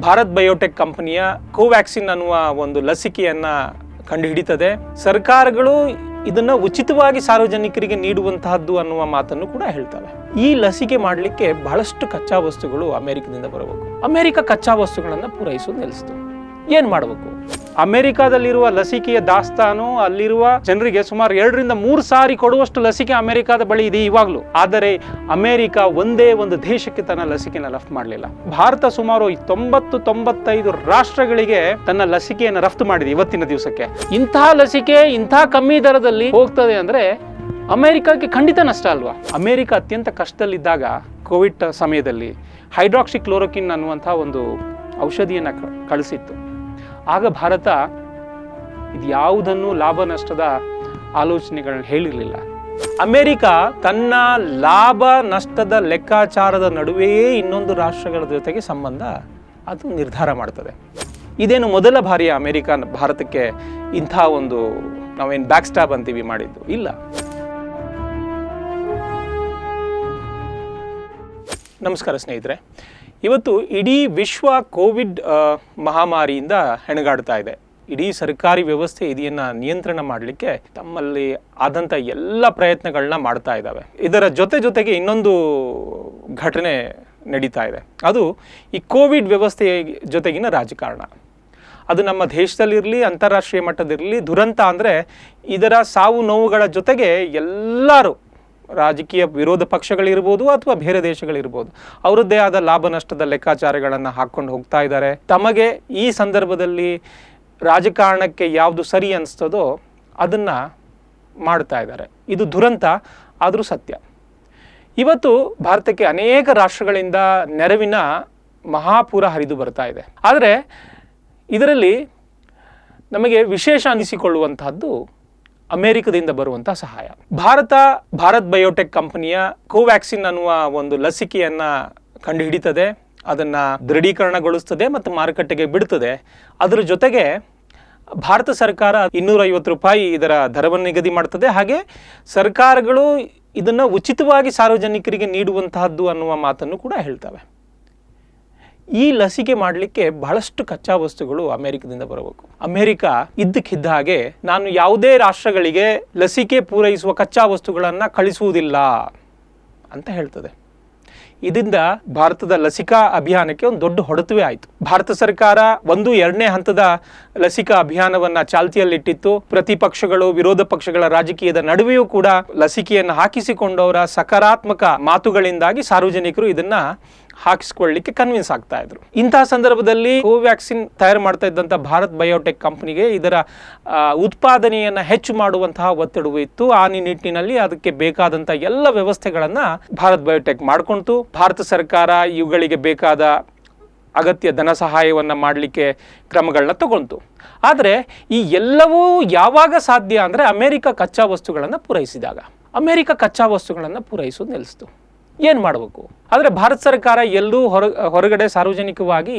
Bharat biotech ಕಂಪನಿಯ ಕೋವ್ಯಾಕ್ಸಿನ್ ಅನ್ನುವ ಒಂದು ಲಸಿಕೆಯನ್ನ ಕಂಡುಹಿಡಿತದೆ. ಸರ್ಕಾರಗಳು ಇದನ್ನ ಉಚಿತವಾಗಿ ಸಾರ್ವಜನಿಕರಿಗೆ ನೀಡುವಂತಹದ್ದು ಅನ್ನುವ ಮಾತನ್ನು ಕೂಡ ಹೇಳ್ತವೆ. ಈ ಲಸಿಕೆ ಮಾಡಲಿಕ್ಕೆ ಬಹಳಷ್ಟು ಕಚ್ಚಾ ವಸ್ತುಗಳು ಅಮೆರಿಕದಿಂದ ಬರಬೇಕು. ಅಮೆರಿಕ ಕಚ್ಚಾ ವಸ್ತುಗಳನ್ನು ಪೂರೈಸೋದು ನಿಲ್ಲಿಸ್ತು. ಏನ್ ಮಾಡಬೇಕು? ಅಮೆರಿಕಾದಲ್ಲಿರುವ ಲಸಿಕೆಯ ದಾಸ್ತಾನು ಅಲ್ಲಿರುವ ಜನರಿಗೆ ಸುಮಾರು 2 ರಿಂದ 3 ಸಾರಿ ಕೊಡುವಷ್ಟು ಲಸಿಕೆ ಅಮೆರಿಕಾದ ಬಳಿ ಇದೆ ಇವಾಗಲೂ. ಆದರೆ ಅಮೆರಿಕ ಒಂದೇ ಒಂದು ದೇಶಕ್ಕೆ ತನ್ನ ಲಸಿಕೆಯನ್ನು ರಫ್ತು ಮಾಡಲಿಲ್ಲ. ಭಾರತ ಸುಮಾರು 90-95 ರಾಷ್ಟ್ರಗಳಿಗೆ ತನ್ನ ಲಸಿಕೆಯನ್ನು ರಫ್ತು ಮಾಡಿದೆ ಇವತ್ತಿನ ದಿವಸಕ್ಕೆ. ಇಂತಹ ಲಸಿಕೆ ಇಂತಹ ಕಮ್ಮಿ ದರದಲ್ಲಿ ಹೋಗ್ತದೆ ಅಂದ್ರೆ ಅಮೆರಿಕಕ್ಕೆ ಖಂಡಿತ ನಷ್ಟ ಅಲ್ವಾ? ಅಮೆರಿಕ ಅತ್ಯಂತ ಕಷ್ಟದಲ್ಲಿದ್ದಾಗ ಕೋವಿಡ್ ಸಮಯದಲ್ಲಿ ಹೈಡ್ರಾಕ್ಸಿಕ್ಲೋರೋಕ್ವಿನ್ ಅನ್ನುವಂತಹ ಒಂದು ಔಷಧಿಯನ್ನು ಕಳಿಸಿತ್ತು. ಆಗ ಭಾರತ ಇದ್ಯಾವುದನ್ನು ಲಾಭ ನಷ್ಟದ ಆಲೋಚನೆಗಳನ್ನ ಹೇಳಿರಲಿಲ್ಲ. ಅಮೆರಿಕ ತನ್ನ ಲಾಭ ನಷ್ಟದ ಲೆಕ್ಕಾಚಾರದ ನಡುವೆಯೇ ಇನ್ನೊಂದು ರಾಷ್ಟ್ರಗಳ ಜೊತೆಗೆ ಸಂಬಂಧ ಅದು ನಿರ್ಧಾರ ಮಾಡ್ತದೆ. ಇದೇನು ಮೊದಲ ಬಾರಿ ಅಮೆರಿಕ ಭಾರತಕ್ಕೆ ಇಂಥ ಒಂದು ನಾವೇನು ಬ್ಯಾಕ್ ಸ್ಟಾಪ್ ಅಂತೀವಿ ಮಾಡಿದ್ದು ಇಲ್ಲ. ನಮಸ್ಕಾರ ಸ್ನೇಹಿತರೆ, ಇವತ್ತು ಇಡೀ ವಿಶ್ವ ಕೋವಿಡ್ ಮಹಾಮಾರಿಯಿಂದ ಹೆಣಗಾಡ್ತಾ ಇದೆ. ಇಡೀ ಸರ್ಕಾರಿ ವ್ಯವಸ್ಥೆ ಇದನ್ನು ನಿಯಂತ್ರಣ ಮಾಡಲಿಕ್ಕೆ ತಮ್ಮಲ್ಲಿ ಆದಂಥ ಎಲ್ಲ ಪ್ರಯತ್ನಗಳನ್ನ ಮಾಡ್ತಾ ಇದ್ದಾವೆ. ಇದರ ಜೊತೆಗೆ ಇನ್ನೊಂದು ಘಟನೆ ನಡೀತಾ ಇದೆ. ಅದು ಈ ಕೋವಿಡ್ ವ್ಯವಸ್ಥೆಯ ಜೊತೆಗಿನ ರಾಜಕಾರಣ. ಅದು ನಮ್ಮ ದೇಶದಲ್ಲಿರಲಿ, ಅಂತಾರಾಷ್ಟ್ರೀಯ ಮಟ್ಟದಿರಲಿ, ದುರಂತ ಅಂದರೆ ಇದರ ಸಾವು ನೋವುಗಳ ಜೊತೆಗೆ ಎಲ್ಲರೂ ರಾಜಕೀಯ ವಿರೋಧ ಪಕ್ಷಗಳಿರ್ಬೋದು ಅಥವಾ ಬೇರೆ ದೇಶಗಳಿರ್ಬೋದು ಅವರದ್ದೇ ಆದ ಲಾಭ ನಷ್ಟದ ಲೆಕ್ಕಾಚಾರಗಳನ್ನು ಹಾಕ್ಕೊಂಡು ಹೋಗ್ತಾ ಇದ್ದಾರೆ. ತಮಗೆ ಈ ಸಂದರ್ಭದಲ್ಲಿ ರಾಜಕಾರಣಕ್ಕೆ ಯಾವುದು ಸರಿ ಅನಿಸ್ತದೋ ಅದನ್ನು ಮಾಡ್ತಾ ಇದ್ದಾರೆ. ಇದು ದುರಂತ ಆದರೂ ಸತ್ಯ. ಇವತ್ತು ಭಾರತಕ್ಕೆ ಅನೇಕ ರಾಷ್ಟ್ರಗಳಿಂದ ನೆರವಿನ ಮಹಾಪೂರ ಹರಿದು ಬರ್ತಾ ಇದೆ. ಆದರೆ ಇದರಲ್ಲಿ ನಮಗೆ ವಿಶೇಷ ಅನಿಸಿಕೊಳ್ಳುವಂತಹದ್ದು ಅಮೆರಿಕದಿಂದ ಬರುವಂತಹ ಸಹಾಯ. ಭಾರತ್ ಬಯೋಟೆಕ್ ಕಂಪನಿಯ ಕೋವ್ಯಾಕ್ಸಿನ್ ಅನ್ನುವ ಒಂದು ಲಸಿಕೆಯನ್ನ ಕಂಡುಹಿಡಿತದೆ, ಅದನ್ನು ದೃಢೀಕರಣಗೊಳಿಸ್ತದೆ ಮತ್ತು ಮಾರುಕಟ್ಟೆಗೆ ಬಿಡ್ತದೆ. ಅದರ ಜೊತೆಗೆ ಭಾರತ ಸರ್ಕಾರ $250 ಇದರ ದರವನ್ನು ನಿಗದಿ ಮಾಡ್ತದೆ. ಹಾಗೆ ಸರ್ಕಾರಗಳು ಇದನ್ನು ಉಚಿತವಾಗಿ ಸಾರ್ವಜನಿಕರಿಗೆ ನೀಡುವಂತಹದ್ದು ಅನ್ನುವ ಮಾತನ್ನು ಕೂಡ ಹೇಳ್ತವೆ. ಈ ಲಸಿಕೆ ಮಾಡಲಿಕ್ಕೆ ಬಹಳಷ್ಟು ಕಚ್ಚಾ ವಸ್ತುಗಳು ಅಮೆರಿಕದಿಂದ ಬರಬೇಕು. ಅಮೆರಿಕ ಇದ್ದಕ್ಕಿದ್ದ ಹಾಗೆ ನಾನು ಯಾವುದೇ ರಾಷ್ಟ್ರಗಳಿಗೆ ಲಸಿಕೆ ಪೂರೈಸುವ ಕಚ್ಚಾ ವಸ್ತುಗಳನ್ನು ಕಳಿಸುವುದಿಲ್ಲ ಅಂತ ಹೇಳ್ತದೆ. ಇದರಿಂದ ಭಾರತದ ಲಸಿಕಾ ಅಭಿಯಾನಕ್ಕೆ ಒಂದು ದೊಡ್ಡ ಹೊಡೆತವೇ ಆಯಿತು. ಭಾರತ ಸರ್ಕಾರ 2ನೇ ಹಂತದ ಲಸಿಕಾ ಅಭಿಯಾನವನ್ನು ಚಾಲ್ತಿಯಲ್ಲಿಟ್ಟಿತ್ತು. ಪ್ರತಿಪಕ್ಷಗಳು, ವಿರೋಧ ಪಕ್ಷಗಳ ರಾಜಕೀಯದ ನಡುವೆಯೂ ಕೂಡ ಲಸಿಕೆಯನ್ನು ಹಾಕಿಸಿಕೊಂಡವರ ಸಕಾರಾತ್ಮಕ ಮಾತುಗಳಿಂದಾಗಿ ಸಾರ್ವಜನಿಕರು ಇದನ್ನ ಹಾಕಿಸ್ಕೊಳ್ಳಿಕ್ಕೆ ಕನ್ವಿನ್ಸ್ ಆಗ್ತಾ ಇದ್ರು. ಇಂತಹ ಸಂದರ್ಭದಲ್ಲಿ ಕೋವ್ಯಾಕ್ಸಿನ್ ತಯಾರು ಮಾಡ್ತಾ ಇದ್ದಂಥ ಭಾರತ್ ಬಯೋಟೆಕ್ ಕಂಪನಿಗೆ ಇದರ ಉತ್ಪಾದನೆಯನ್ನು ಹೆಚ್ಚು ಮಾಡುವಂತಹ ಒತ್ತಡವೂ ಇತ್ತು. ಆ ನಿಟ್ಟಿನಲ್ಲಿ ಅದಕ್ಕೆ ಬೇಕಾದಂಥ ಎಲ್ಲ ವ್ಯವಸ್ಥೆಗಳನ್ನು ಭಾರತ್ ಬಯೋಟೆಕ್ ಮಾಡಿಕೊಂತು. ಭಾರತ ಸರ್ಕಾರ ಇವುಗಳಿಗೆ ಬೇಕಾದ ಅಗತ್ಯ ಧನ ಸಹಾಯವನ್ನು ಮಾಡಲಿಕ್ಕೆ ಕ್ರಮಗಳನ್ನ ತಗೊಂತು. ಆದರೆ ಈ ಎಲ್ಲವೂ ಯಾವಾಗ ಸಾಧ್ಯ ಅಂದರೆ ಅಮೆರಿಕ ಕಚ್ಚಾ ವಸ್ತುಗಳನ್ನು ಪೂರೈಸಿದಾಗ. ಅಮೆರಿಕ ಕಚ್ಚಾ ವಸ್ತುಗಳನ್ನು ಪೂರೈಸೋದು ನಿಲ್ಲಿಸ್ತು. ಏನು ಮಾಡಬೇಕು? ಆದರೆ ಭಾರತ ಸರ್ಕಾರ ಎಲ್ಲೂ ಹೊರಗಡೆ ಸಾರ್ವಜನಿಕವಾಗಿ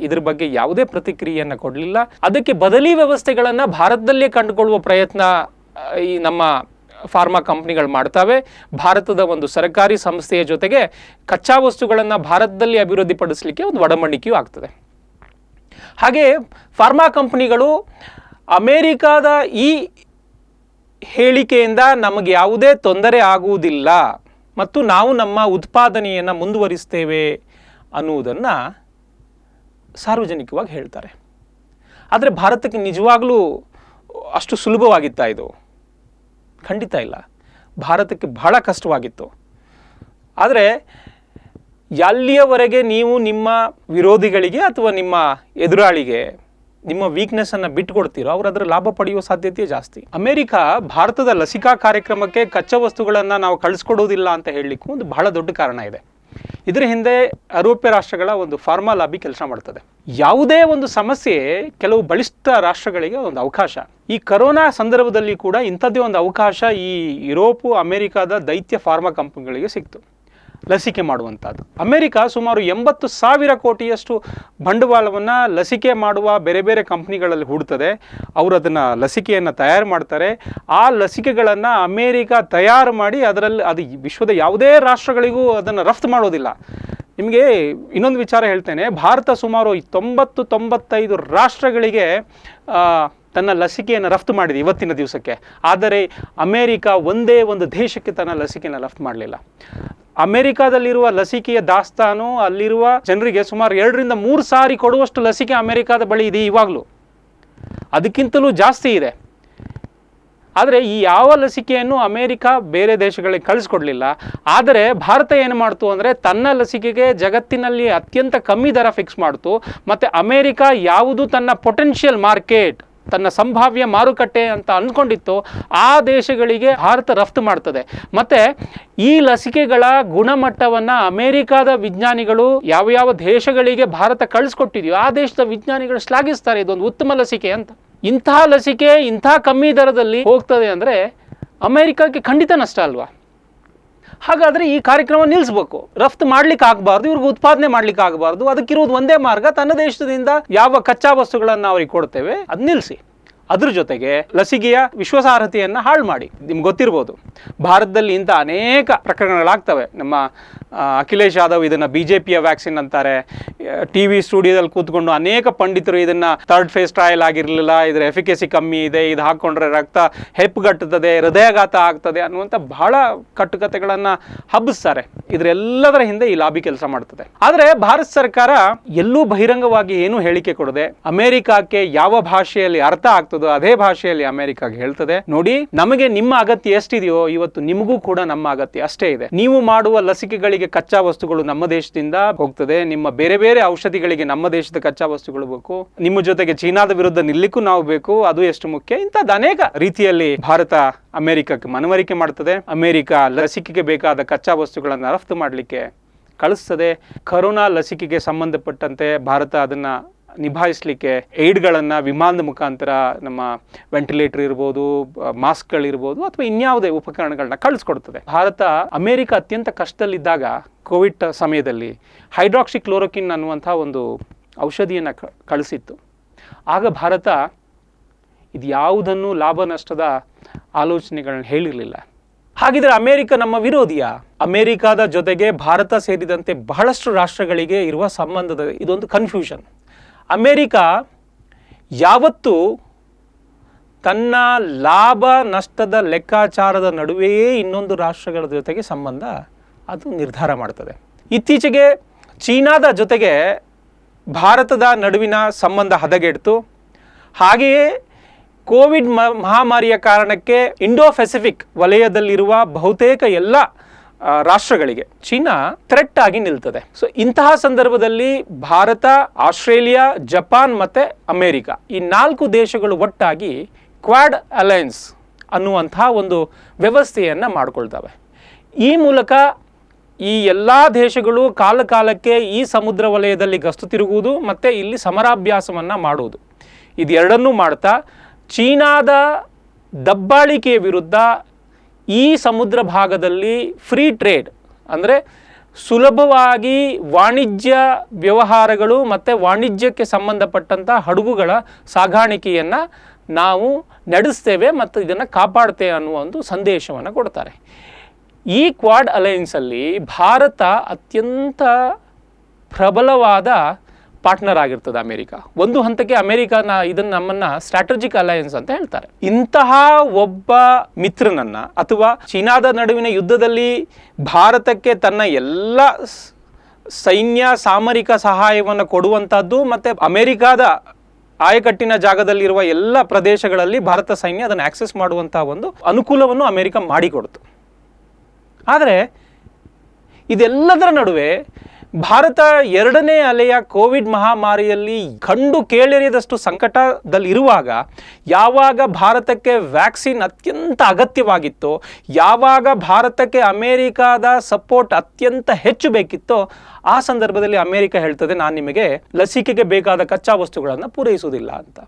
ಇದ್ರ ಬಗ್ಗೆ ಯಾವುದೇ ಪ್ರತಿಕ್ರಿಯೆಯನ್ನು ಕೊಡಲಿಲ್ಲ. ಅದಕ್ಕೆ ಬದಲಿ ವ್ಯವಸ್ಥೆಗಳನ್ನು ಭಾರತದಲ್ಲೇ ಕಂಡುಕೊಳ್ಳುವ ಪ್ರಯತ್ನ ಈ ನಮ್ಮ ಫಾರ್ಮಾ ಕಂಪ್ನಿಗಳು ಮಾಡ್ತವೆ. ಭಾರತದ ಒಂದು ಸರ್ಕಾರಿ ಸಂಸ್ಥೆಯ ಜೊತೆಗೆ ಕಚ್ಚಾ ವಸ್ತುಗಳನ್ನು ಭಾರತದಲ್ಲಿ ಅಭಿವೃದ್ಧಿಪಡಿಸಲಿಕ್ಕೆ ಒಂದು ಒಡಂಬಡಿಕೆಯೂ ಆಗ್ತದೆ. ಹಾಗೆ ಫಾರ್ಮಾ ಕಂಪ್ನಿಗಳು ಅಮೇರಿಕಾದ ಈ ಹೇಳಿಕೆಯಿಂದ ನಮಗೆ ಯಾವುದೇ ತೊಂದರೆ ಆಗುವುದಿಲ್ಲ ಮತ್ತು ನಾವು ನಮ್ಮ ಉತ್ಪಾದನೆಯನ್ನು ಮುಂದುವರಿಸ್ತೇವೆ ಅನ್ನುವುದನ್ನು ಸಾರ್ವಜನಿಕವಾಗಿ ಹೇಳ್ತಾರೆ. ಆದರೆ ಭಾರತಕ್ಕೆ ನಿಜವಾಗ್ಲೂ ಅಷ್ಟು ಸುಲಭವಾಗಿತ್ತಾ ಇದು? ಖಂಡಿತ ಇಲ್ಲ. ಭಾರತಕ್ಕೆ ಬಹಳ ಕಷ್ಟವಾಗಿತ್ತು. ಆದರೆ ಎಲ್ಲಿಯವರೆಗೆ ನೀವು ನಿಮ್ಮ ವಿರೋಧಿಗಳಿಗೆ ಅಥವಾ ನಿಮ್ಮ ಎದುರಾಳಿಗೆ ನಿಮ್ಮ ವೀಕ್ನೆಸ್ಸನ್ನು ಬಿಟ್ಟುಕೊಡ್ತೀರೋ ಅವರು ಅದರ ಲಾಭ ಪಡೆಯುವ ಸಾಧ್ಯತೆ ಜಾಸ್ತಿ. ಅಮೆರಿಕ ಭಾರತದ ಲಸಿಕಾ ಕಾರ್ಯಕ್ರಮಕ್ಕೆ ಕಚ್ಚಾ ವಸ್ತುಗಳನ್ನು ನಾವು ಕಳಿಸ್ಕೊಡೋದಿಲ್ಲ ಅಂತ ಹೇಳಲಿಕ್ಕೂ ಒಂದು ಬಹಳ ದೊಡ್ಡ ಕಾರಣ ಇದೆ. ಇದರ ಹಿಂದೆ ಐರೋಪ್ಯ ರಾಷ್ಟ್ರಗಳ ಒಂದು ಫಾರ್ಮಾ ಲಾಬಿ ಕೆಲಸ ಮಾಡ್ತದೆ. ಯಾವುದೇ ಒಂದು ಸಮಸ್ಯೆ ಕೆಲವು ಬಲಿಷ್ಠ ರಾಷ್ಟ್ರಗಳಿಗೆ ಒಂದು ಅವಕಾಶ. ಈ ಕರೋನಾ ಸಂದರ್ಭದಲ್ಲಿ ಕೂಡ ಇಂಥದ್ದೇ ಒಂದು ಅವಕಾಶ ಈ ಯುರೋಪು ಅಮೆರಿಕಾದ ದೈತ್ಯ ಫಾರ್ಮಾ ಕಂಪನಿಗಳಿಗೆ ಸಿಕ್ತು ಲಸಿಕೆ ಮಾಡುವಂಥದ್ದು. ಅಮೆರಿಕ ಸುಮಾರು 80,000 ಕೋಟಿಯಷ್ಟು ಬಂಡವಾಳವನ್ನು ಲಸಿಕೆ ಮಾಡುವ ಬೇರೆ ಬೇರೆ ಕಂಪ್ನಿಗಳಲ್ಲಿ ಹೂಡ್ತದೆ. ಅವರು ಅದನ್ನು ಲಸಿಕೆಯನ್ನು ತಯಾರು ಮಾಡ್ತಾರೆ. ಆ ಲಸಿಕೆಗಳನ್ನು ಅಮೇರಿಕ ತಯಾರು ಮಾಡಿ ಅದರಲ್ಲಿ ಅದು ವಿಶ್ವದ ಯಾವುದೇ ರಾಷ್ಟ್ರಗಳಿಗೂ ಅದನ್ನು ರಫ್ತು ಮಾಡೋದಿಲ್ಲ. ನಿಮಗೆ ಇನ್ನೊಂದು ವಿಚಾರ ಹೇಳ್ತೇನೆ. ಭಾರತ ಸುಮಾರು 90-95 ರಾಷ್ಟ್ರಗಳಿಗೆ ತನ್ನ ಲಸಿಕೆಯನ್ನು ರಫ್ತು ಮಾಡಿದೆ ಇವತ್ತಿನ ದಿವಸಕ್ಕೆ. ಆದರೆ ಅಮೇರಿಕಾ ಒಂದೇ ಒಂದು ದೇಶಕ್ಕೆ ತನ್ನ ಲಸಿಕೆಯನ್ನು ರಫ್ತು ಮಾಡಲಿಲ್ಲ. ಅಮೇರಿಕಾದಲ್ಲಿರುವ ಲಸಿಕೆಯ ದಾಸ್ತಾನು ಅಲ್ಲಿರುವ ಜನರಿಗೆ ಸುಮಾರು 2-3 ಸಾರಿ ಕೊಡುವಷ್ಟು ಲಸಿಕೆ ಅಮೇರಿಕಾದ ಬಳಿ ಇದೆ ಇವಾಗಲೂ, ಅದಕ್ಕಿಂತಲೂ ಜಾಸ್ತಿ ಇದೆ. ಆದರೆ ಈ ಯಾವ ಲಸಿಕೆಯನ್ನು ಅಮೇರಿಕಾ ಬೇರೆ ದೇಶಗಳಿಗೆ ಕಳಿಸ್ಕೊಡ್ಲಿಲ್ಲ. ಆದರೆ ಭಾರತ ಏನು ಮಾಡ್ತು ಅಂದರೆ ತನ್ನ ಲಸಿಕೆಗೆ ಜಗತ್ತಿನಲ್ಲಿ ಅತ್ಯಂತ ಕಮ್ಮಿ ದರ ಫಿಕ್ಸ್ ಮಾಡ್ತು. ಮತ್ತು ಅಮೇರಿಕಾ ಯಾವುದು ತನ್ನ ಪೊಟೆನ್ಷಿಯಲ್ ಮಾರ್ಕೆಟ್, ತನ್ನ ಸಂಭಾವ್ಯ ಮಾರುಕಟ್ಟೆ ಅಂತ ಅಂದ್ಕೊಂಡಿತ್ತು, ಆ ದೇಶಗಳಿಗೆ ಭಾರತ ರಫ್ತು ಮಾಡ್ತದೆ. ಮತ್ತು ಈ ಲಸಿಕೆಗಳ ಗುಣಮಟ್ಟವನ್ನು ಅಮೇರಿಕಾದ ವಿಜ್ಞಾನಿಗಳು ಯಾವ ದೇಶಗಳಿಗೆ ಭಾರತ ಕಳಿಸ್ಕೊಟ್ಟಿದೆಯೋ ಆ ದೇಶದ ವಿಜ್ಞಾನಿಗಳು ಶ್ಲಾಘಿಸ್ತಾರೆ, ಇದೊಂದು ಉತ್ತಮ ಲಸಿಕೆ ಅಂತ. ಇಂತಹ ಲಸಿಕೆ ಇಂಥ ಕಮ್ಮಿ ದರದಲ್ಲಿ ಹೋಗ್ತದೆ ಅಂದರೆ ಅಮೇರಿಕಾಕ್ಕೆ ಖಂಡಿತ ನಷ್ಟ ಅಲ್ವಾ? ಹಾಗಾದರೆ ಈ ಕಾರ್ಯಕ್ರಮ ನಿಲ್ಲಿಸ್ಬೇಕು. ರಫ್ತು ಮಾಡ್ಲಿಕ್ಕೆ ಆಗಬಾರ್ದು, ಇವ್ರಿಗೆ ಉತ್ಪಾದನೆ ಮಾಡ್ಲಿಕ್ಕೆ ಆಗಬಾರ್ದು. ಅದಕ್ಕಿರೋದು ಒಂದೇ ಮಾರ್ಗ, ತನ್ನ ದೇಶದಿಂದ ಯಾವ ಕಚ್ಚಾ ವಸ್ತುಗಳನ್ನು ಅವ್ರಿಗೆ ಕೊಡ್ತೇವೆ ಅದು ನಿಲ್ಲಿಸಿ. ಅದ್ರ ಜೊತೆಗೆ ಲಸಿಕೆಯ ವಿಶ್ವಾಸಾರ್ಹತೆಯನ್ನು ಹಾಳು ಮಾಡಿ. ನಿಮ್ಗೆ ಗೊತ್ತಿರ್ಬೋದು, ಭಾರತದಲ್ಲಿ ಇಂಥ ಅನೇಕ ಪ್ರಕರಣಗಳಾಗ್ತವೆ. ನಮ್ಮ ಅಖಿಲೇಶ್ ಯಾದವ್ ಇದನ್ನು BJPಯ ವ್ಯಾಕ್ಸಿನ್ ಅಂತಾರೆ. TV ಸ್ಟುಡಿಯೋದಲ್ಲಿ ಕೂತ್ಕೊಂಡು ಅನೇಕ ಪಂಡಿತರು ಇದನ್ನು 3rd ಫೇಸ್ ಟ್ರಯಲ್ ಆಗಿರಲಿಲ್ಲ, ಇದರ ಎಫಿಕೆಸಿ ಕಮ್ಮಿ ಇದೆ, ಇದು ಹಾಕ್ಕೊಂಡ್ರೆ ರಕ್ತ ಹೆಪ್ಪುಗಟ್ಟುತ್ತದೆ, ಹೃದಯಾಘಾತ ಆಗ್ತದೆ ಅನ್ನುವಂಥ ಬಹಳ ಕಟ್ಟುಕತೆಗಳನ್ನು ಹಬ್ಬಿಸ್ತಾರೆ. ಇದರೆಲ್ಲದರ ಹಿಂದೆ ಈ ಲಾಬಿ ಕೆಲಸ ಮಾಡ್ತದೆ. ಆದರೆ ಭಾರತ ಸರ್ಕಾರ ಎಲ್ಲೂ ಬಹಿರಂಗವಾಗಿ ಏನೂ ಹೇಳಿಕೆ ಕೊಡದೆ ಅಮೆರಿಕಕ್ಕೆ ಯಾವ ಭಾಷೆಯಲ್ಲಿ ಅರ್ಥ ಆಗ್ತದೋ ಅದೇ ಭಾಷೆಯಲ್ಲಿ ಅಮೆರಿಕಾಗೆ ಹೇಳ್ತದೆ, ನೋಡಿ ನಮಗೆ ನಿಮ್ಮ ಅಗತ್ಯ ಎಷ್ಟಿದೆಯೋ ಇವತ್ತು ನಿಮಗೂ ಕೂಡ ನಮ್ಮ ಅಗತ್ಯ ಅಷ್ಟೇ ಇದೆ. ನೀವು ಮಾಡುವ ಲಸಿಕೆಗಳಿಗೆ ಕಚ್ಚಾ ವಸ್ತುಗಳು ನಮ್ಮ ದೇಶದಿಂದ ಹೋಗ್ತದೆ, ನಿಮ್ಮ ಬೇರೆ ಬೇರೆ ಔಷಧಿಗಳಿಗೆ ನಮ್ಮ ದೇಶದ ಕಚ್ಚಾ ವಸ್ತುಗಳು ಬೇಕು, ನಿಮ್ಮ ಜೊತೆಗೆ ಚೀನಾದ ವಿರುದ್ಧ ನಿಲ್ಲಿಕ್ಕೂ ನಾವು ಬೇಕು, ಅದು ಎಷ್ಟು ಮುಖ್ಯ. ಇಂಥದ್ದು ಅನೇಕ ರೀತಿಯಲ್ಲಿ ಭಾರತ ಅಮೆರಿಕಕ್ಕೆ ಮನವರಿಕೆ ಮಾಡ್ತದೆ. ಅಮೆರಿಕ ಲಸಿಕೆಗೆ ಬೇಕಾದ ಕಚ್ಚಾ ವಸ್ತುಗಳನ್ನು ರಫ್ತು ಮಾಡಲಿಕ್ಕೆ ಕಳಿಸ್ತದೆ. ಕರೋನಾ ಲಸಿಕೆಗೆ ಸಂಬಂಧಪಟ್ಟಂತೆ ಭಾರತ ಅದನ್ನು ನಿಭಾಯಿಸಲಿಕ್ಕೆ ಏಡ್ಗಳನ್ನು ವಿಮಾನದ ಮುಖಾಂತರ, ನಮ್ಮ ವೆಂಟಿಲೇಟರ್ ಇರ್ಬೋದು, ಮಾಸ್ಕ್ಗಳಿರ್ಬೋದು, ಅಥವಾ ಇನ್ಯಾವುದೇ ಉಪಕರಣಗಳನ್ನ ಕಳಿಸ್ಕೊಡ್ತದೆ. ಭಾರತ ಅಮೇರಿಕ ಅತ್ಯಂತ ಕಷ್ಟದಲ್ಲಿದ್ದಾಗ ಕೋವಿಡ್ ಸಮಯದಲ್ಲಿ ಹೈಡ್ರಾಕ್ಸಿಕ್ಲೋರೋಕ್ವಿನ್ ಅನ್ನುವಂಥ ಒಂದು ಔಷಧಿಯನ್ನು ಕಳಿಸಿತ್ತು. ಆಗ ಭಾರತ ಇದು ಯಾವುದನ್ನು ಲಾಭ ನಷ್ಟದ ಆಲೋಚನೆಗಳನ್ನ ಹೇಳಿರಲಿಲ್ಲ. ಹಾಗಿದ್ರೆ ಅಮೇರಿಕ ನಮ್ಮ ವಿರೋಧಿಯಾ? ಅಮೇರಿಕಾದ ಜೊತೆಗೆ ಭಾರತ ಸೇರಿದಂತೆ ಬಹಳಷ್ಟು ರಾಷ್ಟ್ರಗಳಿಗೆ ಇರುವ ಸಂಬಂಧದ ಇದೊಂದು ಕನ್ಫ್ಯೂಷನ್. ಅಮೇರಿಕ ಯಾವತ್ತೂ ತನ್ನ ಲಾಭ ನಷ್ಟದ ಲೆಕ್ಕಾಚಾರದ ನಡುವೆಯೇ ಇನ್ನೊಂದು ರಾಷ್ಟ್ರಗಳ ಜೊತೆಗೆ ಸಂಬಂಧ ಅದು ನಿರ್ಧಾರ ಮಾಡ್ತದೆ. ಇತ್ತೀಚೆಗೆ ಚೀನಾದ ಜೊತೆಗೆ ಭಾರತದ ನಡುವಿನ ಸಂಬಂಧ ಹದಗೆಡ್ತು. ಹಾಗೆಯೇ ಕೋವಿಡ್ ಮಹಾಮಾರಿಯ ಕಾರಣಕ್ಕೆ ಇಂಡೋ ಪೆಸಿಫಿಕ್ ವಲಯದಲ್ಲಿರುವ ಬಹುತೇಕ ಎಲ್ಲ ರಾಷ್ಟ್ರಗಳಿಗೆ ಚೀನಾ ಥ್ರೆಟ್ ಆಗಿ ನಿಲ್ತದೆ. ಸೊ ಇಂತಹ ಸಂದರ್ಭದಲ್ಲಿ ಭಾರತ, ಆಸ್ಟ್ರೇಲಿಯಾ, ಜಪಾನ್ ಮತ್ತು ಅಮೇರಿಕ ಈ 4 ದೇಶಗಳು ಒಟ್ಟಾಗಿ ಕ್ವಾಡ್ ಅಲಯನ್ಸ್ ಅನ್ನುವಂಥ ಒಂದು ವ್ಯವಸ್ಥೆಯನ್ನು ಮಾಡಿಕೊಳ್ತವೆ. ಈ ಮೂಲಕ ಈ ಎಲ್ಲ ದೇಶಗಳು ಕಾಲಕಾಲಕ್ಕೆ ಈ ಸಮುದ್ರ ವಲಯದಲ್ಲಿ ಗಸ್ತು ತಿರುಗುವುದು ಮತ್ತು ಇಲ್ಲಿ ಸಮರಾಭ್ಯಾಸವನ್ನು ಮಾಡುವುದು, ಇದೆರಡನ್ನೂ ಮಾಡ್ತಾ ಚೀನಾದ ದಬ್ಬಾಳಿಕೆಯ ವಿರುದ್ಧ ಈ ಸಮುದ್ರ ಭಾಗದಲ್ಲಿ ಫ್ರೀ ಟ್ರೇಡ್ ಅಂದರೆ ಸುಲಭವಾಗಿ ವಾಣಿಜ್ಯ ವ್ಯವಹಾರಗಳು ಮತ್ತು ವಾಣಿಜ್ಯಕ್ಕೆ ಸಂಬಂಧಪಟ್ಟಂಥ ಹಡಗುಗಳ ಸಾಗಾಣಿಕೆಯನ್ನು ನಾವು ನಡೆಸ್ತೇವೆ ಮತ್ತು ಇದನ್ನು ಕಾಪಾಡ್ತೇವೆ ಅನ್ನುವ ಒಂದು ಸಂದೇಶವನ್ನು ಕೊಡ್ತಾರೆ. ಈ ಕ್ವಾಡ್ ಅಲಯನ್ಸಲ್ಲಿ ಭಾರತ ಅತ್ಯಂತ ಪ್ರಬಲವಾದ ಪಾರ್ಟ್ನರ್ ಆಗಿರ್ತದೆ ಅಮೇರಿಕ. ಒಂದು ಹಂತಕ್ಕೆ ಅಮೇರಿಕನ ಇದನ್ನು ನಮ್ಮನ್ನು ಸ್ಟ್ರಾಟಜಿಕ್ ಅಲಯನ್ಸ್ ಅಂತ ಹೇಳ್ತಾರೆ. ಇಂತಹ ಒಬ್ಬ ಮಿತ್ರನನ್ನು ಅಥವಾ ಚೀನಾದ ನಡುವಿನ ಯುದ್ಧದಲ್ಲಿ ಭಾರತಕ್ಕೆ ತನ್ನ ಎಲ್ಲ ಸೈನ್ಯ ಸಾಮರಿಕ ಸಹಾಯವನ್ನು ಕೊಡುವಂಥದ್ದು ಮತ್ತು ಅಮೇರಿಕಾದ ಆಯಕಟ್ಟಿನ ಜಾಗದಲ್ಲಿರುವ ಎಲ್ಲ ಪ್ರದೇಶಗಳಲ್ಲಿ ಭಾರತ ಸೈನ್ಯ ಅದನ್ನು ಆಕ್ಸೆಸ್ ಮಾಡುವಂಥ ಒಂದು ಅನುಕೂಲವನ್ನು ಅಮೇರಿಕ ಮಾಡಿಕೊಡ್ತು. ಆದರೆ ಇದೆಲ್ಲದರ ನಡುವೆ ಭಾರತ 2ನೇ ಅಲೆಯ ಕೋವಿಡ್ ಮಹಾಮಾರಿಯಲ್ಲಿ ಕಂಡು ಕೇಳಿರಿಯದಷ್ಟು ಸಂಕಟದಲ್ಲಿರುವಾಗ, ಯಾವಾಗ ಭಾರತಕ್ಕೆ ವ್ಯಾಕ್ಸಿನ್ ಅತ್ಯಂತ ಅಗತ್ಯವಾಗಿತ್ತೋ, ಯಾವಾಗ ಭಾರತಕ್ಕೆ ಅಮೇರಿಕಾದ ಸಪೋರ್ಟ್ ಅತ್ಯಂತ ಹೆಚ್ಚು ಬೇಕಿತ್ತೋ, ಆ ಸಂದರ್ಭದಲ್ಲಿ ಅಮೇರಿಕ ಹೇಳ್ತದೆ, ನಾನು ನಿಮಗೆ ಲಸಿಕೆಗೆ ಬೇಕಾದ ಕಚ್ಚಾ ವಸ್ತುಗಳನ್ನು ಪೂರೈಸುವುದಿಲ್ಲ ಅಂತ.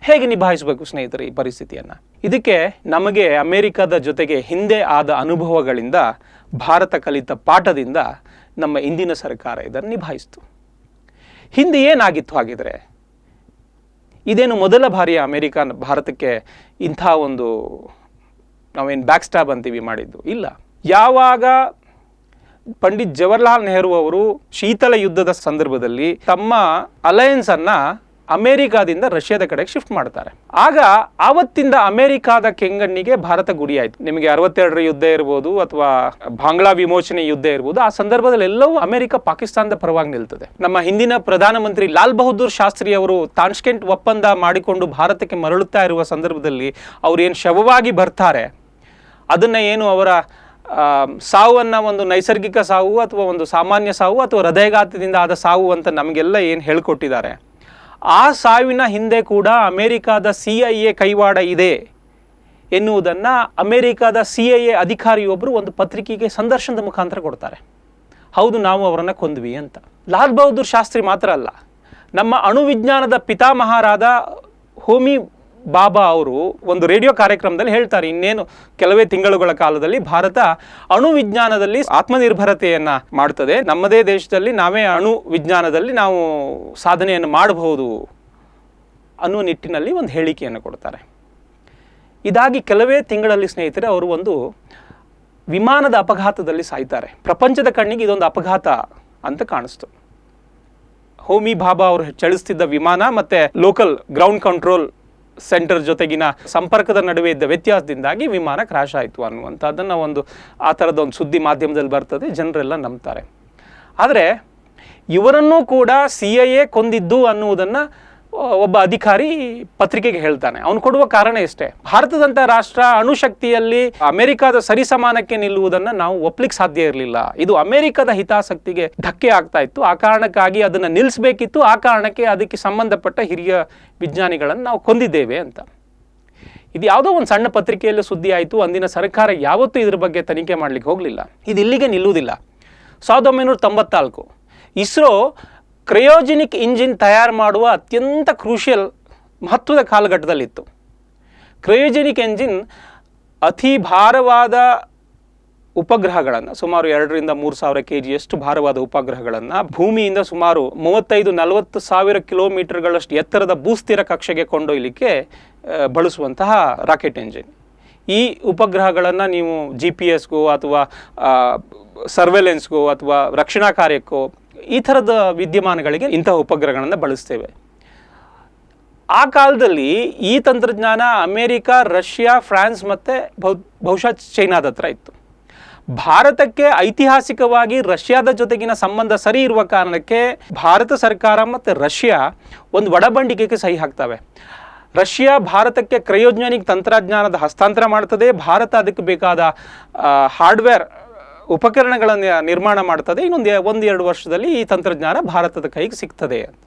ಹೇಗೆ ನಿಭಾಯಿಸಬೇಕು ಸ್ನೇಹಿತರೆ ಈ ಪರಿಸ್ಥಿತಿಯನ್ನು? ಇದಕ್ಕೆ ನಮಗೆ ಅಮೇರಿಕದ ಜೊತೆಗೆ ಹಿಂದೆ ಆದ ಅನುಭವಗಳಿಂದ, ಭಾರತ ಕಲಿತ ಪಾಠದಿಂದ ನಮ್ಮ ಇಂದಿನ ಸರ್ಕಾರ ಇದನ್ನು ನಿಭಾಯಿಸ್ತು. ಹಿಂದೆ ಏನಾಗಿತ್ತು ಹಾಗಿದ್ರೆ? ಇದೇನು ಮೊದಲ ಬಾರಿಯ ಅಮೇರಿಕ ಭಾರತಕ್ಕೆ ಇಂಥ ಒಂದು ನಾವೇನು ಬ್ಯಾಕ್ ಸ್ಟಾಬ್ ಅಂತೀವಿ ಮಾಡಿದ್ದು ಇಲ್ಲ. ಯಾವಾಗ ಪಂಡಿತ್ ಜವಾಹರ್ಲಾಲ್ ನೆಹರು ಅವರು ಶೀತಲ ಯುದ್ಧದ ಸಂದರ್ಭದಲ್ಲಿ ತಮ್ಮ ಅಲಯನ್ಸ್ ಅನ್ನ ಅಮೆರಿಕಾದಿಂದ ರಷ್ಯಾದ ಕಡೆಗೆ ಶಿಫ್ಟ್ ಮಾಡ್ತಾರೆ. ಆಗ ಆವತ್ತಿಂದ ಅಮೆರಿಕಾದ ಕೆಂಗಣ್ಣಿಗೆ ಭಾರತ ಗುರಿಯಾಯಿತು. ನಿಮಗೆ 62ರ ಯುದ್ಧ ಇರ್ಬೋದು ಅಥವಾ ಬಾಂಗ್ಲಾ ವಿಮೋಚನೆ ಯುದ್ಧ ಇರ್ಬೋದು, ಆ ಸಂದರ್ಭದಲ್ಲಿ ಎಲ್ಲವೂ ಅಮೆರಿಕ ಪಾಕಿಸ್ತಾನದ ಪರವಾಗಿ ನಿಲ್ತದೆ. ನಮ್ಮ ಹಿಂದಿನ ಪ್ರಧಾನಮಂತ್ರಿ ಲಾಲ್ ಬಹದ್ದೂರ್ ಶಾಸ್ತ್ರಿ ಅವರು ತಾಷ್ಕೆಂಟ್ ಒಪ್ಪಂದ ಮಾಡಿಕೊಂಡು ಭಾರತಕ್ಕೆ ಮರಳುತ್ತಾ ಇರುವ ಸಂದರ್ಭದಲ್ಲಿ ಅವ್ರು ಏನು ಶವವಾಗಿ ಬರ್ತಾರೆ, ಅದನ್ನ ಏನು ಅವರ ಸಾವನ್ನು ಒಂದು ನೈಸರ್ಗಿಕ ಸಾವು ಅಥವಾ ಒಂದು ಸಾಮಾನ್ಯ ಸಾವು ಅಥವಾ ಹೃದಯಘಾತದಿಂದ ಆದ ಸಾವು ಅಂತ ನಮಗೆಲ್ಲ ಏನು ಹೇಳ್ಕೊಟ್ಟಿದ್ದಾರೆ, ಆ ಸಾವಿನ ಹಿಂದೆ ಕೂಡ ಅಮೆರಿಕಾದ CIA ಕೈವಾಡ ಇದೆ ಎನ್ನುವುದನ್ನು ಅಮೆರಿಕಾದ CIA ಅಧಿಕಾರಿಯೊಬ್ಬರು ಒಂದು ಪತ್ರಿಕೆಗೆ ಸಂದರ್ಶನದ ಮುಖಾಂತರ ಕೊಡ್ತಾರೆ. ಹೌದು, ನಾವು ಅವರನ್ನು ಕೊಂದ್ವಿ ಅಂತ. ಲಾಲ್ ಬಹದ್ದೂರ್ ಶಾಸ್ತ್ರಿ ಮಾತ್ರ ಅಲ್ಲ, ನಮ್ಮ ಅಣುವಿಜ್ಞಾನದ ಪಿತಾಮಹರಾದ ಹೋಮಿ ಬಾಬಾ ಅವರು ಒಂದು ರೇಡಿಯೋ ಕಾರ್ಯಕ್ರಮದಲ್ಲಿ ಹೇಳ್ತಾರೆ, ಇನ್ನೇನು ಕೆಲವೇ ತಿಂಗಳುಗಳ ಕಾಲದಲ್ಲಿ ಭಾರತ ಅಣು ವಿಜ್ಞಾನದಲ್ಲಿ ಆತ್ಮನಿರ್ಭರತೆಯನ್ನು ಮಾಡ್ತದೆ, ನಮ್ಮದೇ ದೇಶದಲ್ಲಿ ನಾವೇ ಅಣು ವಿಜ್ಞಾನದಲ್ಲಿ ನಾವು ಸಾಧನೆಯನ್ನು ಮಾಡಬಹುದು ಅನ್ನುವ ನಿಟ್ಟಿನಲ್ಲಿ ಒಂದು ಹೇಳಿಕೆಯನ್ನು ಕೊಡ್ತಾರೆ. ಇದಾಗಿ ಕೆಲವೇ ತಿಂಗಳಲ್ಲಿ ಸ್ನೇಹಿತರೆ ಅವರು ಒಂದು ವಿಮಾನದ ಅಪಘಾತದಲ್ಲಿ ಸಾಯ್ತಾರೆ. ಪ್ರಪಂಚದ ಕಣ್ಣಿಗೆ ಇದೊಂದು ಅಪಘಾತ ಅಂತ ಕಾಣಿಸ್ತು. ಹೋಮಿ ಬಾಬಾ ಅವರು ಚಲಿಸ್ತಿದ್ದ ವಿಮಾನ ಮತ್ತು ಲೋಕಲ್ ಗ್ರೌಂಡ್ ಕಂಟ್ರೋಲ್ ಸೆಂಟರ್ ಜೊತೆಗಿನ ಸಂಪರ್ಕದ ನಡುವೆ ಇದ್ದ ವ್ಯತ್ಯಾಸದಿಂದಾಗಿ ವಿಮಾನ ಕ್ರಾಶ್ ಆಯಿತು ಅನ್ನುವಂಥದ್ದನ್ನು ಆ ಥರದ ಒಂದು ಸುದ್ದಿ ಮಾಧ್ಯಮದಲ್ಲಿ ಬರ್ತದೆ, ಜನರೆಲ್ಲ ನಂಬ್ತಾರೆ. ಆದರೆ ಇವರನ್ನೂ ಕೂಡ CIA ಕೊಂದಿದ್ದು ಅನ್ನುವುದನ್ನು ಒಬ್ಬ ಅಧಿಕಾರಿ ಪತ್ರಿಕೆಗೆ ಹೇಳ್ತಾನೆ. ಅವನು ಕೊಡುವ ಕಾರಣ ಇಷ್ಟೇ, ಭಾರತದಂಥ ರಾಷ್ಟ್ರ ಅಣುಶಕ್ತಿಯಲ್ಲಿ ಅಮೆರಿಕದ ಸರಿಸಮಾನಕ್ಕೆ ನಿಲ್ಲುವುದನ್ನು ನಾವು ಒಪ್ಲಿಕ್ಕೆ ಸಾಧ್ಯ ಇರಲಿಲ್ಲ, ಇದು ಅಮೆರಿಕದ ಹಿತಾಸಕ್ತಿಗೆ ಧಕ್ಕೆ ಆಗ್ತಾ ಇತ್ತು, ಆ ಕಾರಣಕ್ಕಾಗಿ ಅದನ್ನು ನಿಲ್ಲಿಸಬೇಕಿತ್ತು, ಆ ಕಾರಣಕ್ಕೆ ಅದಕ್ಕೆ ಸಂಬಂಧಪಟ್ಟ ಹಿರಿಯ ವಿಜ್ಞಾನಿಗಳನ್ನು ನಾವು ಕೊಂದಿದ್ದೇವೆ ಅಂತ. ಇದು ಯಾವುದೋ ಒಂದು ಸಣ್ಣ ಪತ್ರಿಕೆಯಲ್ಲಿ ಸುದ್ದಿ ಆಯಿತು. ಅಂದಿನ ಸರ್ಕಾರ ಯಾವತ್ತೂ ಇದ್ರ ಬಗ್ಗೆ ತನಿಖೆ ಮಾಡಲಿಕ್ಕೆ ಹೋಗಲಿಲ್ಲ. ಇದು ಇಲ್ಲಿಗೆ ನಿಲ್ಲುವುದಿಲ್ಲ. 1994 ಇಸ್ರೋ ಕ್ರಯೋಜೆನಿಕ್ ಇಂಜಿನ್ ತಯಾರು ಮಾಡುವ ಅತ್ಯಂತ ಕ್ರೂಷಿಯಲ್ ಮಹತ್ವದ ಕಾಲಘಟ್ಟದಲ್ಲಿತ್ತು. ಕ್ರಯೋಜೆನಿಕ್ ಎಂಜಿನ್ ಅತಿ ಭಾರವಾದ ಉಪಗ್ರಹಗಳನ್ನು, ಸುಮಾರು 2,000 to 3,000 kg ಭಾರವಾದ ಉಪಗ್ರಹಗಳನ್ನು ಭೂಮಿಯಿಂದ ಸುಮಾರು 35-40 ಸಾವಿರ ಕಿಲೋಮೀಟರ್ಗಳಷ್ಟು ಎತ್ತರದ ಭೂಸ್ಥಿರ ಕಕ್ಷೆಗೆ ಕೊಂಡೊಯ್ಯಲಿಕ್ಕೆ ಬಳಸುವಂತಹ ರಾಕೆಟ್ ಎಂಜಿನ್. ಈ ಉಪಗ್ರಹಗಳನ್ನು ನೀವು GPS-ಗೋ ಅಥವಾ ಸರ್ವೆಲೆನ್ಸ್ಗೋ ಅಥವಾ ರಕ್ಷಣಾ ಕಾರ್ಯಕ್ಕೋ ಈ ಥರದ ವಿದ್ಯಮಾನಗಳಿಗೆ ಇಂತಹ ಉಪಗ್ರಹಗಳನ್ನು ಬಳಸ್ತೇವೆ. ಆ ಕಾಲದಲ್ಲಿ ಈ ತಂತ್ರಜ್ಞಾನ ಅಮೇರಿಕಾ, ರಷ್ಯಾ, ಫ್ರಾನ್ಸ್ ಮತ್ತು ಬಹುಶಃ ಚೈನಾದ ಹತ್ರ ಇತ್ತು. ಭಾರತಕ್ಕೆ ಐತಿಹಾಸಿಕವಾಗಿ ರಷ್ಯಾದ ಜೊತೆಗಿನ ಸಂಬಂಧ ಸರಿ ಇರುವ ಕಾರಣಕ್ಕೆ ಭಾರತ ಸರ್ಕಾರ ಮತ್ತು ರಷ್ಯಾ ಒಂದು ಒಡಂಬಡಿಕೆಗೆ ಸಹಿ ಹಾಕ್ತವೆ. ರಷ್ಯಾ ಭಾರತಕ್ಕೆ ಕ್ರಯೋಜೆನಿಕ್ ತಂತ್ರಜ್ಞಾನದ ಹಸ್ತಾಂತರ ಮಾಡ್ತದೆ, ಭಾರತ ಅದಕ್ಕೆ ಬೇಕಾದ ಹಾರ್ಡ್ವೇರ್ ಉಪಕರಣಗಳನ್ನು ನಿರ್ಮಾಣ ಮಾಡ್ತದೆ, ಇನ್ನೊಂದು 1-2 ವರ್ಷದಲ್ಲಿ ಈ ತಂತ್ರಜ್ಞಾನ ಭಾರತದ ಕೈಗೆ ಸಿಗ್ತದೆ ಅಂತ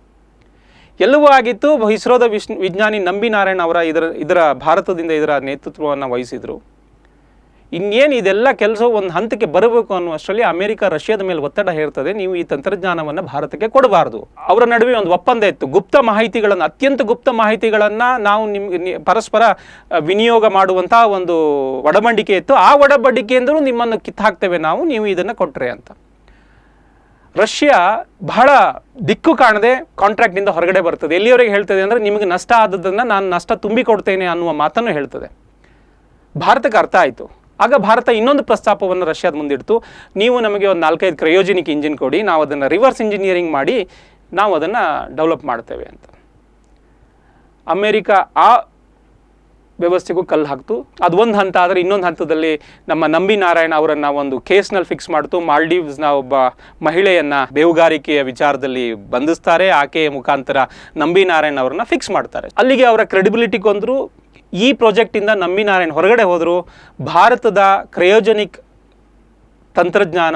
ಎಲ್ಲವೂ ಆಗಿತ್ತು. ಇಸ್ರೋದ ವಿಜ್ಞಾನಿ ನಂಬಿ ನಾರಾಯಣ್ ಅವರ ಇದರ ಭಾರತದಿಂದ ಇದರ ನೇತೃತ್ವವನ್ನು ವಹಿಸಿದರು. ಇನ್ನೇನು ಇದೆಲ್ಲ ಕೆಲಸ ಒಂದು ಹಂತಕ್ಕೆ ಬರಬೇಕು ಅನ್ನುವಷ್ಟರಲ್ಲಿ ಅಮೆರಿಕ ರಷ್ಯಾದ ಮೇಲೆ ಒತ್ತಡ ಹೇರ್ತದೆ, ನೀವು ಈ ತಂತ್ರಜ್ಞಾನವನ್ನು ಭಾರತಕ್ಕೆ ಕೊಡಬಾರ್ದು. ಅವರ ನಡುವೆ ಒಂದು ಒಪ್ಪಂದ ಇತ್ತು, ಗುಪ್ತ ಮಾಹಿತಿಗಳನ್ನು, ಅತ್ಯಂತ ಗುಪ್ತ ಮಾಹಿತಿಗಳನ್ನು ನಾವು ಪರಸ್ಪರ ವಿನಿಯೋಗ ಮಾಡುವಂತಹ ಒಂದು ಒಡಂಬಡಿಕೆ ಇತ್ತು. ಆ ಒಡಂಬಡಿಕೆಯಿಂದಲೂ ನಿಮ್ಮನ್ನು ಕಿತ್ತಾಕ್ತೇವೆ ನಾವು, ನೀವು ಇದನ್ನು ಕೊಟ್ಟರೆ ಅಂತ. ರಷ್ಯಾ ಬಹಳ ದಿಕ್ಕು ಕಾಣದೆ ಕಾಂಟ್ರಾಕ್ಟ್ನಿಂದ ಹೊರಗಡೆ ಬರ್ತದೆ. ಎಲ್ಲಿಯವರೆಗೆ ಹೇಳ್ತದೆ ಅಂದರೆ, ನಿಮಗೆ ನಷ್ಟ ಆದದ್ದನ್ನು ನಾನು ನಷ್ಟ ತುಂಬಿಕೊಡ್ತೇನೆ ಅನ್ನುವ ಮಾತನ್ನು ಹೇಳ್ತದೆ. ಭಾರತಕ್ಕೆ ಅರ್ಥ ಆಯಿತು. ಆಗ ಭಾರತ ಇನ್ನೊಂದು ಪ್ರಸ್ತಾಪವನ್ನು ರಷ್ಯಾದ ಮುಂದಿಡ್ತು, ನೀವು ನಮಗೆ ಒಂದು 4-5 ಕ್ರಯೋಜೆನಿಕ್ ಇಂಜಿನ್ ಕೊಡಿ, ನಾವು ಅದನ್ನು ರಿವರ್ಸ್ ಇಂಜಿನಿಯರಿಂಗ್ ಮಾಡಿ ನಾವು ಅದನ್ನು ಡೆವಲಪ್ ಮಾಡ್ತೇವೆ ಅಂತ. ಅಮೇರಿಕ ಆ ವ್ಯವಸ್ಥೆಗೂ ಕಲ್ಲು ಹಾಕ್ತು. ಅದು ಒಂದು ಹಂತ. ಆದರೆ ಇನ್ನೊಂದು ಹಂತದಲ್ಲಿ ನಮ್ಮ ನಂಬಿ ನಾರಾಯಣ್ ಅವರನ್ನು ಒಂದು ಕೇಸ್ನಲ್ಲಿ ಫಿಕ್ಸ್ ಮಾಡ್ತು. ಮಾಲ್ಡೀವ್ಸ್ನ ಒಬ್ಬ ಮಹಿಳೆಯನ್ನು ಬೇಹುಗಾರಿಕೆಯ ವಿಚಾರದಲ್ಲಿ ಬಂಧಿಸ್ತಾರೆ. ಆಕೆಯ ಮುಖಾಂತರ ನಂಬಿ ನಾರಾಯಣ್ ಅವರನ್ನು ಫಿಕ್ಸ್ ಮಾಡ್ತಾರೆ. ಅಲ್ಲಿಗೆ ಅವರ ಕ್ರೆಡಿಬಿಲಿಟಿ ಕೊಂದರು. ಈ ಪ್ರಾಜೆಕ್ಟಿಂದ ನಂಬಿ ನಾರಾಯಣ್ ಹೊರಗಡೆ ಹೋದರು. ಭಾರತದ ಕ್ರಯೋಜೆನಿಕ್ ತಂತ್ರಜ್ಞಾನ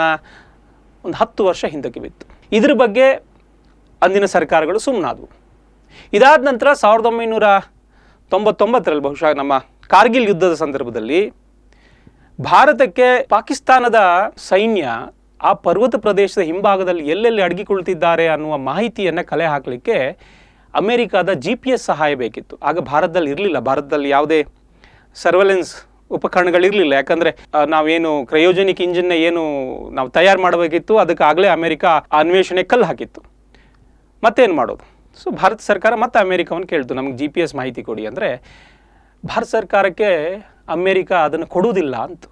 ಒಂದು 10 ವರ್ಷ ಹಿಂದಕ್ಕೆ ಬಿತ್ತು. ಇದ್ರ ಬಗ್ಗೆ ಅಂದಿನ ಸರ್ಕಾರಗಳು ಸುಮ್ಮನಾದವು. ಇದಾದ ನಂತರ 1999ರಲ್ಲಿ ಬಹುಶಃ ನಮ್ಮ ಕಾರ್ಗಿಲ್ ಯುದ್ಧದ ಸಂದರ್ಭದಲ್ಲಿ ಭಾರತಕ್ಕೆ ಪಾಕಿಸ್ತಾನದ ಸೈನ್ಯ ಆ ಪರ್ವತ ಪ್ರದೇಶದ ಹಿಂಭಾಗದಲ್ಲಿ ಎಲ್ಲೆಲ್ಲಿ ಅಡಗಿಕೊಳ್ತಿದ್ದಾರೆ ಅನ್ನುವ ಮಾಹಿತಿಯನ್ನು ಕಲೆ ಹಾಕಲಿಕ್ಕೆ ಅಮೇರಿಕಾದ GPS ಸಹಾಯ ಬೇಕಿತ್ತು. ಆಗ ಭಾರತದಲ್ಲಿ ಇರಲಿಲ್ಲ. ಭಾರತದಲ್ಲಿ ಯಾವುದೇ ಸರ್ವೆಲೆನ್ಸ್ ಉಪಕರಣಗಳಿರಲಿಲ್ಲ. ಯಾಕಂದರೆ ನಾವೇನು ಕ್ರಯೋಜೆನಿಕ್ ಇಂಜಿನ್ನ ಏನು ನಾವು ತಯಾರು ಮಾಡಬೇಕಿತ್ತು, ಅದಕ್ಕಾಗಲೇ ಅಮೇರಿಕಾ ಅನ್ವೇಷಣೆ ಕಲ್ಲು ಹಾಕಿತ್ತು. ಮತ್ತೇನು ಮಾಡೋದು? ಸೊ ಭಾರತ ಸರ್ಕಾರ ಮತ್ತೆ ಅಮೇರಿಕಾವನ್ನು ಕೇಳ್ತು, ನಮಗೆ GPS ಮಾಹಿತಿ ಕೊಡಿ. ಅಂದರೆ ಭಾರತ ಸರ್ಕಾರಕ್ಕೆ ಅಮೇರಿಕಾ ಅದನ್ನು ಕೊಡುವುದಿಲ್ಲ ಅಂತ.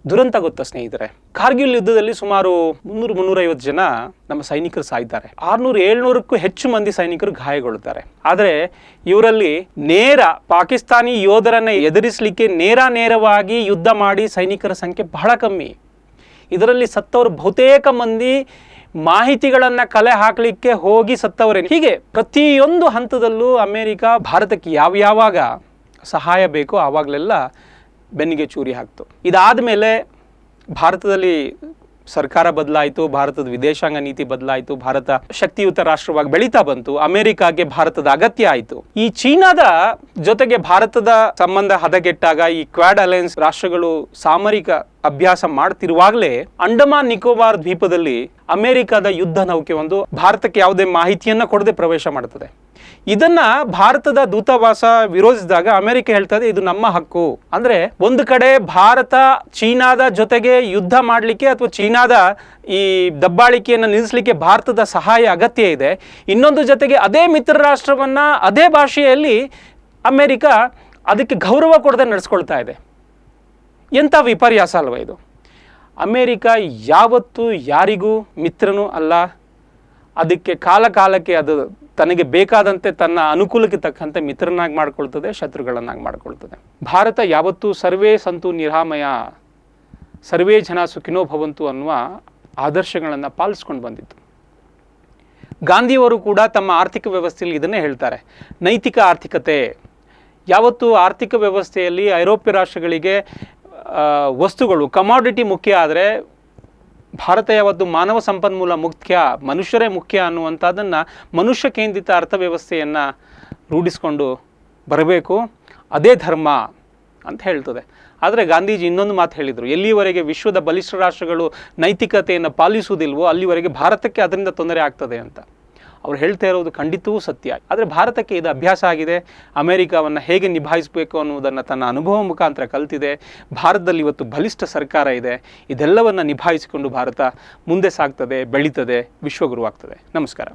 ದುರಂತ ಗೊತ್ತಾ ಸ್ನೇಹಿತರೆ, ಕಾರ್ಗಿಲ್ ಯುದ್ಧದಲ್ಲಿ ಸುಮಾರು 300-350 ಜನ ನಮ್ಮ ಸೈನಿಕರು ಸಾಯ್ತಾರೆ. 600-700ಕ್ಕೂ ಹೆಚ್ಚು ಮಂದಿ ಸೈನಿಕರು ಗಾಯಗೊಳ್ಳುತ್ತಾರೆ. ಆದರೆ ಇವರಲ್ಲಿ ನೇರ ಪಾಕಿಸ್ತಾನಿ ಯೋಧರನ್ನು ಎದುರಿಸಲಿಕ್ಕೆ ನೇರವಾಗಿ ಯುದ್ಧ ಮಾಡಿ ಸೈನಿಕರ ಸಂಖ್ಯೆ ಬಹಳ ಕಮ್ಮಿ. ಇದರಲ್ಲಿ ಸತ್ತವರು ಬಹುತೇಕ ಮಂದಿ ಮಾಹಿತಿಗಳನ್ನು ಕಲೆ ಹಾಕಲಿಕ್ಕೆ ಹೋಗಿ ಸತ್ತವರೇ. ಹೀಗೆ ಪ್ರತಿಯೊಂದು ಹಂತದಲ್ಲೂ ಅಮೇರಿಕ ಭಾರತಕ್ಕೆ ಯಾವಾಗ ಸಹಾಯ ಬೇಕೋ ಆವಾಗಲೆಲ್ಲ ಬೆನ್ನಿಗೆ ಚೂರಿ ಹಾಕ್ತು. ಇದಾದ ಮೇಲೆ ಭಾರತದಲ್ಲಿ ಸರ್ಕಾರ ಬದಲಾಯಿತು, ಭಾರತದ ವಿದೇಶಾಂಗ ನೀತಿ ಬದಲಾಯಿತು, ಭಾರತ ಶಕ್ತಿಯುತ ರಾಷ್ಟ್ರವಾಗಿ ಬೆಳೀತಾ ಬಂತು, ಅಮೆರಿಕಾಗೆ ಭಾರತದ ಅಗತ್ಯ ಆಯಿತು. ಈ ಚೀನಾದ ಜೊತೆಗೆ ಭಾರತದ ಸಂಬಂಧ ಹದಗೆಟ್ಟಾಗ ಈ ಕ್ವಾಡ್ ಅಲಯನ್ಸ್ ರಾಷ್ಟ್ರಗಳು ಸಾಮರಿಕ ಅಭ್ಯಾಸ ಮಾಡ್ತಿರುವಾಗಲೇ ಅಂಡಮಾನ್ ನಿಕೋಬಾರ್ ದ್ವೀಪದಲ್ಲಿ ಅಮೆರಿಕದ ಯುದ್ಧ ನೌಕೆ ಒಂದು ಭಾರತಕ್ಕೆ ಯಾವುದೇ ಮಾಹಿತಿಯನ್ನ ಕೊಡದೆ ಪ್ರವೇಶ ಮಾಡುತ್ತದೆ. ಇದನ್ನ ಭಾರತದ ದೂತಾವಾಸ ವಿರೋಧಿಸಿದಾಗ ಅಮೆರಿಕ ಹೇಳ್ತದೆ ಇದು ನಮ್ಮ ಹಕ್ಕು. ಅಂದ್ರೆ ಒಂದು ಕಡೆ ಭಾರತ ಚೀನಾದ ಜೊತೆಗೆ ಯುದ್ಧ ಮಾಡಲಿಕ್ಕೆ ಅಥವಾ ಚೀನಾದ ಈ ದಬ್ಬಾಳಿಕೆಯನ್ನು ನಿಲ್ಲಿಸಲಿಕ್ಕೆ ಭಾರತದ ಸಹಾಯ ಅಗತ್ಯ ಇದೆ. ಇನ್ನೊಂದು ಜೊತೆಗೆ ಅದೇ ಮಿತ್ರ ರಾಷ್ಟ್ರವನ್ನ ಅದೇ ಭಾಷೆಯಲ್ಲಿ ಅಮೆರಿಕ ಅದಕ್ಕೆ ಗೌರವ ಕೊಡದೆ ನಡೆಸ್ಕೊಳ್ತಾ ಇದೆ. ಎಂಥ ವಿಪರ್ಯಾಸ ಅಲ್ವಾ ಇದು. ಅಮೇರಿಕ ಯಾವತ್ತೂ ಯಾರಿಗೂ ಮಿತ್ರನೂ ಅಲ್ಲ. ಅದಕ್ಕೆ ಕಾಲಕ್ಕೆ ಅದು ತನಗೆ ಬೇಕಾದಂತೆ ತನ್ನ ಅನುಕೂಲಕ್ಕೆ ತಕ್ಕಂತೆ ಮಿತ್ರನಾಗಿ ಮಾಡ್ಕೊಳ್ತದೆ, ಶತ್ರುಗಳನ್ನಾಗಿ ಮಾಡ್ಕೊಳ್ತದೆ. ಭಾರತ ಯಾವತ್ತೂ ಸರ್ವೇ ಸಂತು ನಿರಾಮಯ, ಸರ್ವೇ ಜನ ಸುಖಿನೋ ಭವಂತು ಅನ್ನುವ ಆದರ್ಶಗಳನ್ನು ಪಾಲಿಸ್ಕೊಂಡು ಬಂದಿತ್ತು. ಗಾಂಧಿಯವರು ಕೂಡ ತಮ್ಮ ಆರ್ಥಿಕ ವ್ಯವಸ್ಥೆಯಲ್ಲಿ ಇದನ್ನೇ ಹೇಳ್ತಾರೆ, ನೈತಿಕ ಆರ್ಥಿಕತೆ. ಯಾವತ್ತು ಆರ್ಥಿಕ ವ್ಯವಸ್ಥೆಯಲ್ಲಿ ಐರೋಪ್ಯ ರಾಷ್ಟ್ರಗಳಿಗೆ ವಸ್ತುಗಳು ಕಮಾಡಿಟಿ ಮುಖ್ಯ ಆದರೆ ಭಾರತ ಯಾವತ್ತು ಮಾನವ ಸಂಪನ್ಮೂಲ ಮುಖ್ಯ, ಮನುಷ್ಯರೇ ಮುಖ್ಯ ಅನ್ನುವಂಥದ್ದನ್ನು ಮನುಷ್ಯ ಕೇಂದ್ರಿತ ಅರ್ಥವ್ಯವಸ್ಥೆಯನ್ನು ರೂಢಿಸ್ಕೊಂಡು ಬರಬೇಕು, ಅದೇ ಧರ್ಮ ಅಂತ ಹೇಳ್ತದೆ. ಆದರೆ ಗಾಂಧೀಜಿ ಇನ್ನೊಂದು ಮಾತು ಹೇಳಿದರು, ಎಲ್ಲಿವರೆಗೆ ವಿಶ್ವದ ಬಲಿಷ್ಠ ರಾಷ್ಟ್ರಗಳು ನೈತಿಕತೆಯನ್ನು ಪಾಲಿಸುವುದಿಲ್ವೋ ಅಲ್ಲಿವರೆಗೆ ಭಾರತಕ್ಕೆ ಅದರಿಂದ ತೊಂದರೆ ಆಗ್ತದೆ ಅಂತ. ಅವ್ರು ಹೇಳ್ತಾ ಇರೋದು ಖಂಡಿತವೂ ಸತ್ಯ. ಆದರೆ ಭಾರತಕ್ಕೆ ಇದು ಅಭ್ಯಾಸ ಆಗಿದೆ. ಅಮೆರಿಕವನ್ನು ಹೇಗೆ ನಿಭಾಯಿಸಬೇಕು ಅನ್ನುವುದನ್ನು ತನ್ನ ಅನುಭವ ಮುಖಾಂತರ ಕಲ್ತಿದೆ. ಭಾರತದಲ್ಲಿ ಇವತ್ತು ಬಲಿಷ್ಠ ಸರ್ಕಾರ ಇದೆ. ಇದೆಲ್ಲವನ್ನು ನಿಭಾಯಿಸಿಕೊಂಡು ಭಾರತ ಮುಂದೆ ಸಾಗ್ತದೆ, ಬೆಳೀತದೆ, ವಿಶ್ವಗುರು ಆಗ್ತದೆ. ನಮಸ್ಕಾರ.